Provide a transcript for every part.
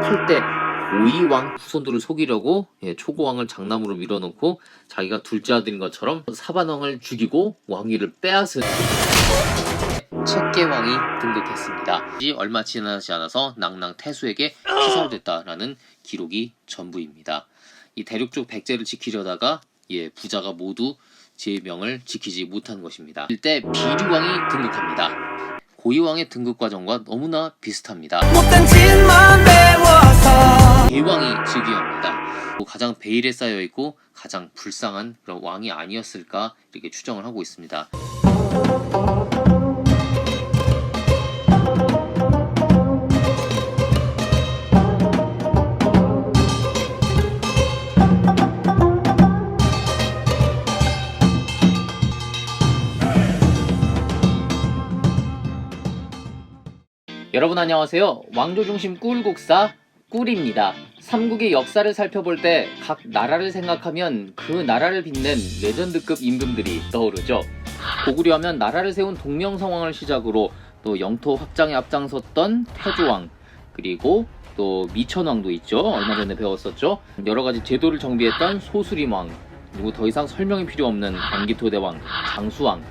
8대 고이왕 후손들을 속이려고 초고왕을 장남으로 밀어놓고 자기가 둘째 아들인 것처럼 사반왕을 죽이고 왕위를 빼앗은 채께왕이 등극했습니다. 얼마 지나지 않아서 낭랑 태수에게 피살됐다라는 기록이 전부입니다. 이 대륙 쪽 백제를 지키려다가 부자가 모두 제 명을 지키지 못한 것입니다. 이때 비류왕이 등극합니다. 고이왕의 등극 과정과 너무나 비슷합니다. 대왕이 즉위합니다. 가장 베일에 쌓여있고 가장 불쌍한 그런 왕이 아니었을까 이렇게 추정을 하고 있습니다. 여러분 안녕하세요. 왕조 중심 꿀국사 꿀입니다. 삼국의 역사를 살펴볼 때 각 나라를 생각하면 그 나라를 빛낸 레전드급 임금들이 떠오르죠. 고구려 하면 나라를 세운 동명성왕을 시작으로 또 영토 확장에 앞장섰던 태조왕, 그리고 또 미천왕도 있죠. 얼마 전에 배웠었죠. 여러가지 제도를 정비했던 소수림왕, 그리고 더 이상 설명이 필요 없는 광기토대왕, 장수왕,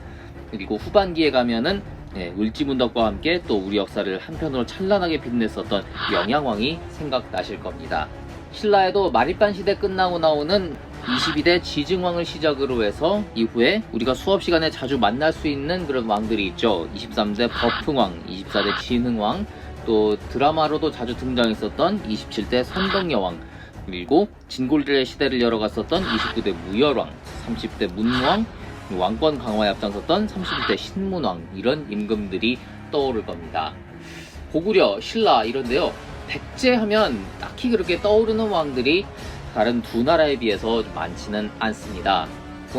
그리고 후반기에 가면은 을지문덕과 함께 또 우리 역사를 한편으로 찬란하게 빛냈었던 영양왕이 생각나실 겁니다. 신라에도 마립간 시대 끝나고 나오는 22대 지증왕을 시작으로 해서 이후에 우리가 수업 시간에 자주 만날 수 있는 그런 왕들이 있죠. 23대 버풍왕, 24대 진흥왕, 또 드라마로도 자주 등장했었던 27대 선덕여왕, 그리고 진골들의 시대를 열어갔었던 29대 무열왕, 30대 문왕, 왕권 강화에 앞장섰던 31대 신문왕, 이런 임금들이 떠오를 겁니다. 고구려, 신라 이런데요, 백제 하면 딱히 그렇게 떠오르는 왕들이 다른 두 나라에 비해서 많지는 않습니다.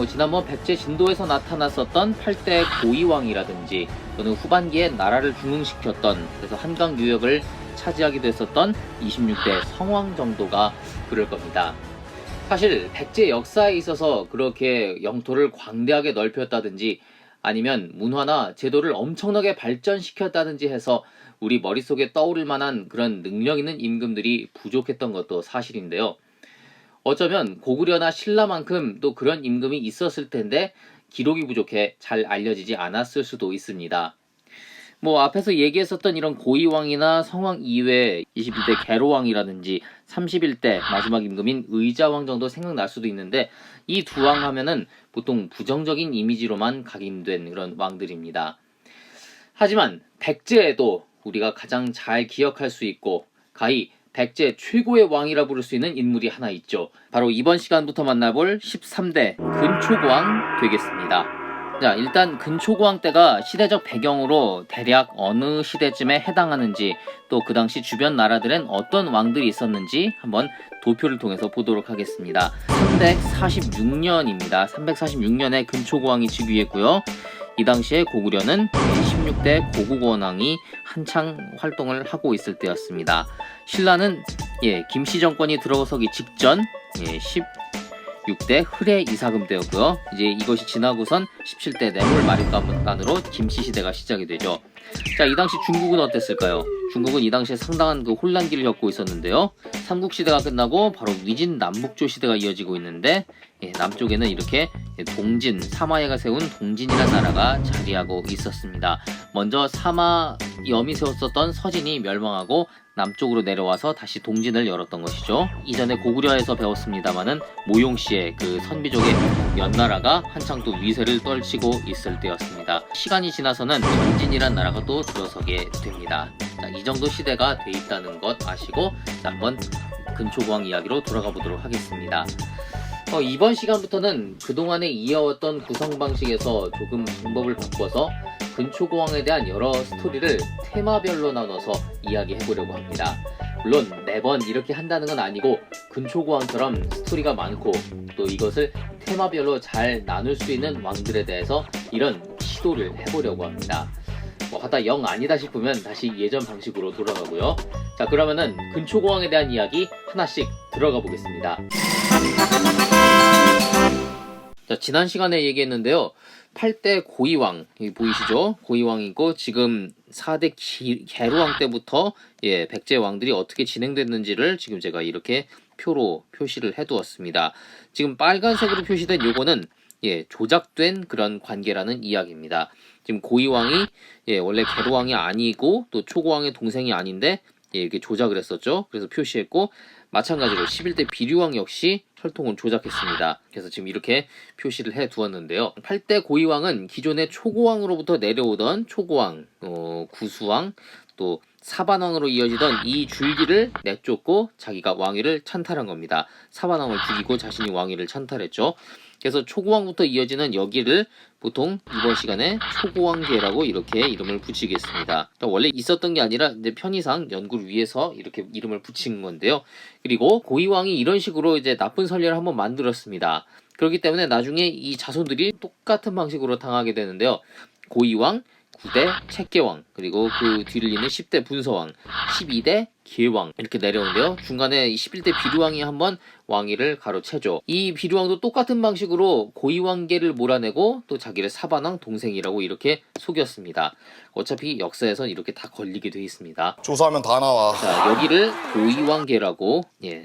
지난번 백제 진도에서 나타났었던 8대 고이왕이라든지 또는 후반기에 나라를 중흥시켰던, 그래서 한강 유역을 차지하기도 했었던 26대 성왕 정도가 그럴 겁니다. 사실 백제 역사에 있어서 그렇게 영토를 광대하게 넓혔다든지 아니면 문화나 제도를 엄청나게 발전시켰다든지 해서 우리 머릿속에 떠오를 만한 그런 능력 있는 임금들이 부족했던 것도 사실인데요. 어쩌면 고구려나 신라만큼 또 그런 임금이 있었을 텐데 기록이 부족해 잘 알려지지 않았을 수도 있습니다. 앞에서 얘기했었던 이런 고이왕이나 성왕 이외에 21대 계로왕이라든지 31대 마지막 임금인 의자왕 정도 생각날 수도 있는데, 이 두 왕 하면은 보통 부정적인 이미지로만 각인된 그런 왕들입니다. 하지만 백제에도 우리가 가장 잘 기억할 수 있고 가히 백제 최고의 왕이라 부를 수 있는 인물이 하나 있죠. 바로 이번 시간부터 만나볼 13대 근초고왕 되겠습니다. 자, 일단 근초고왕 때가 시대적 배경으로 대략 어느 시대쯤에 해당하는지, 또 그 당시 주변 나라들엔 어떤 왕들이 있었는지 한번 도표를 통해서 보도록 하겠습니다. 346년입니다. 346년에 근초고왕이 즉위했고요. 이 당시에 고구려는 16대 고국원왕이 한창 활동을 하고 있을 때였습니다. 신라는 김씨 정권이 들어서기 직전 16대 흐레 이사금 때였고요. 이제 이것이 지나고선 17대 뇌물 마립간으로 김씨 시대가 시작이 되죠. 자, 이 당시 중국은 어땠을까요? 중국은 이 당시에 상당한 그 혼란기를 겪고 있었는데요. 삼국시대가 끝나고 바로 위진 남북조 시대가 이어지고 있는데, 남쪽에는 이렇게 동진, 사마예가 세운 동진이라는 나라가 자리하고 있었습니다. 먼저 사마염이 세웠었던 서진이 멸망하고 남쪽으로 내려와서 다시 동진을 열었던 것이죠. 이전에 고구려에서 배웠습니다마는 모용씨의 그 선비족의 연나라가 한창 또 위세를 떨치고 있을 때였습니다. 시간이 지나서는 전진이란 나라가 또 들어서게 됩니다. 자, 이 정도 시대가 돼 있다는 것 아시고, 자, 한번 근초고왕 이야기로 돌아가 보도록 하겠습니다. 이번 시간부터는 그동안에 이어왔던 구성 방식에서 조금 방법을 바꿔서 근초고왕에 대한 여러 스토리를 테마별로 나눠서 이야기해보려고 합니다. 물론 매번 이렇게 한다는 건 아니고, 근초고왕처럼 스토리가 많고 또 이것을 테마별로 잘 나눌 수 있는 왕들에 대해서 이런 시도를 해보려고 합니다. 하다 영 아니다 싶으면 다시 예전 방식으로 돌아가고요. 자, 그러면은 근초고왕에 대한 이야기 하나씩 들어가 보겠습니다. 자, 지난 시간에 얘기했는데요. 8대 고이왕, 여기 보이시죠? 고이왕이고 지금 4대 계로왕 때부터 백제 왕들이 어떻게 진행됐는지를 지금 제가 이렇게 표로 표시를 해두었습니다. 지금 빨간색으로 표시된 요거는 조작된 그런 관계라는 이야기입니다. 지금 고이왕이 원래 계로왕이 아니고 또 초고왕의 동생이 아닌데 이렇게 조작을 했었죠. 그래서 표시했고, 마찬가지로 11대 비류왕 역시 혈통을 조작했습니다. 그래서 지금 이렇게 표시를 해 두었는데요. 8대 고이왕은 기존의 초고왕으로부터 내려오던 초고왕, 구수왕, 또 사반왕으로 이어지던 이 줄기를 내쫓고 자기가 왕위를 찬탈한 겁니다. 사반왕을 죽이고 자신이 왕위를 찬탈했죠. 그래서 초고왕부터 이어지는 여기를 보통 이번 시간에 초고왕계라고 이렇게 이름을 붙이겠습니다. 원래 있었던 게 아니라 이제 편의상 연구를 위해서 이렇게 이름을 붙인 건데요. 그리고 고이왕이 이런 식으로 이제 나쁜 선례를 한번 만들었습니다. 그렇기 때문에 나중에 이 자손들이 똑같은 방식으로 당하게 되는데요. 고이왕, 9대 채계왕, 그리고 그 뒤를 잇는 10대 분서왕, 12대 기왕 이렇게 내려오는데요. 중간에 11대 비류왕이 한번 왕위를 가로채죠. 이 비류왕도 똑같은 방식으로 고이왕계를 몰아내고 또 자기를 사반왕 동생이라고 이렇게 속였습니다. 어차피 역사에선 이렇게 다 걸리게 돼 있습니다. 조사하면 다 나와. 자, 여기를 고이왕계라고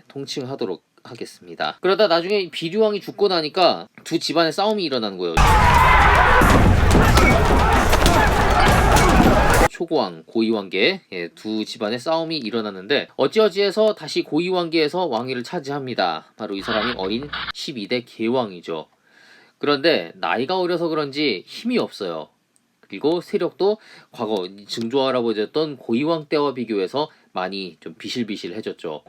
통칭하도록 하겠습니다. 그러다 나중에 비류왕이 죽고 나니까 두 집안의 싸움이 일어나는 거예요. 초고왕, 고이왕계 두 집안의 싸움이 일어나는데 어찌어찌해서 다시 고이왕계에서 왕위를 차지합니다. 바로 이 사람이 어린 12대 계왕이죠. 그런데 나이가 어려서 그런지 힘이 없어요. 그리고 세력도 과거 증조할아버지였던 고이왕 때와 비교해서 많이 좀 비실비실해졌죠.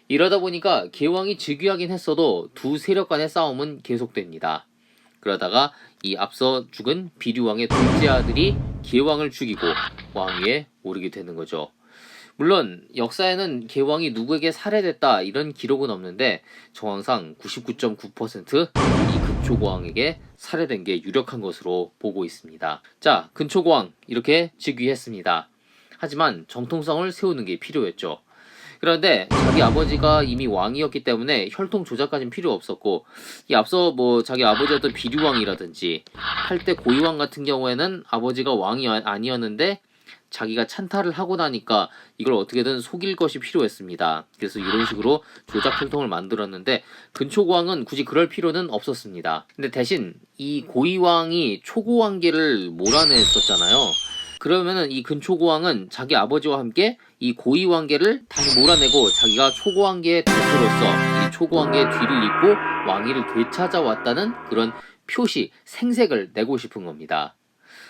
이러다 보니까 계왕이 즉위하긴 했어도 두 세력 간의 싸움은 계속됩니다. 그러다가 이 앞서 죽은 비류왕의 둘째 아들이 계왕을 죽이고 왕위에 오르게 되는 거죠. 물론 역사에는 계왕이 누구에게 살해됐다 이런 기록은 없는데 정황상 99.9% 이 근초고왕에게 살해된 게 유력한 것으로 보고 있습니다. 자, 근초고왕 이렇게 즉위했습니다. 하지만 정통성을 세우는 게 필요했죠. 그런데 자기 아버지가 이미 왕이었기 때문에 혈통 조작까지는 필요 없었고, 이 앞서 자기 아버지였던 비류왕이라든지 8대 고이왕 같은 경우에는 아버지가 왕이 아니었는데 자기가 찬탈을 하고 나니까 이걸 어떻게든 속일 것이 필요했습니다. 그래서 이런 식으로 조작 혈통을 만들었는데 근초고왕은 굳이 그럴 필요는 없었습니다. 근데 대신 이 고이왕이 초고왕계를 몰아냈었잖아요. 그러면은 이 근초고왕은 자기 아버지와 함께 이 고이왕계를 다시 몰아내고 자기가 초고왕계의 대표로서 이 초고왕계의 뒤를 잇고 왕위를 되찾아왔다는 그런 표시, 생색을 내고 싶은 겁니다.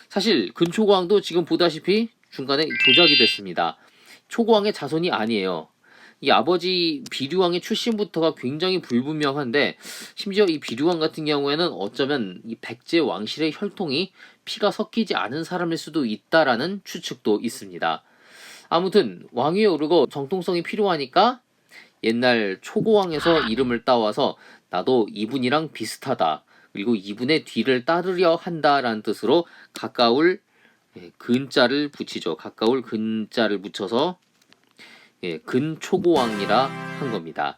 사실 근초고왕도 지금 보다시피 중간에 조작이 됐습니다. 초고왕의 자손이 아니에요. 이 아버지 비류왕의 출신부터가 굉장히 불분명한데, 심지어 이 비류왕 같은 경우에는 어쩌면 이 백제 왕실의 혈통이 피가 섞이지 않은 사람일 수도 있다라는 추측도 있습니다. 아무튼 왕위에 오르고 정통성이 필요하니까 옛날 초고왕에서 이름을 따와서 나도 이분이랑 비슷하다, 그리고 이분의 뒤를 따르려 한다라는 뜻으로 가까울 근자를 붙이죠. 가까울 근자를 붙여서 근초고왕이라 한 겁니다.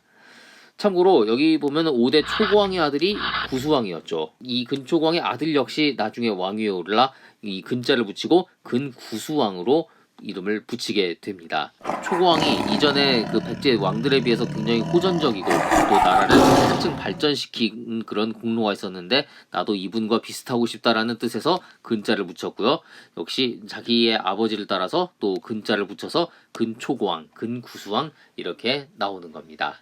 참고로 여기 보면 5대 초고왕의 아들이 구수왕이었죠. 이 근초고왕의 아들 역시 나중에 왕위에 오르라 이 근자를 붙이고 근구수왕으로 이름을 붙이게 됩니다. 초고왕이 이전에 그 백제 왕들에 비해서 굉장히 호전적이고 또 나라를 한층 발전시킨 그런 공로가 있었는데 나도 이분과 비슷하고 싶다라는 뜻에서 근자를 붙였고요. 역시 자기의 아버지를 따라서 또 근자를 붙여서 근초고왕, 근구수왕 이렇게 나오는 겁니다.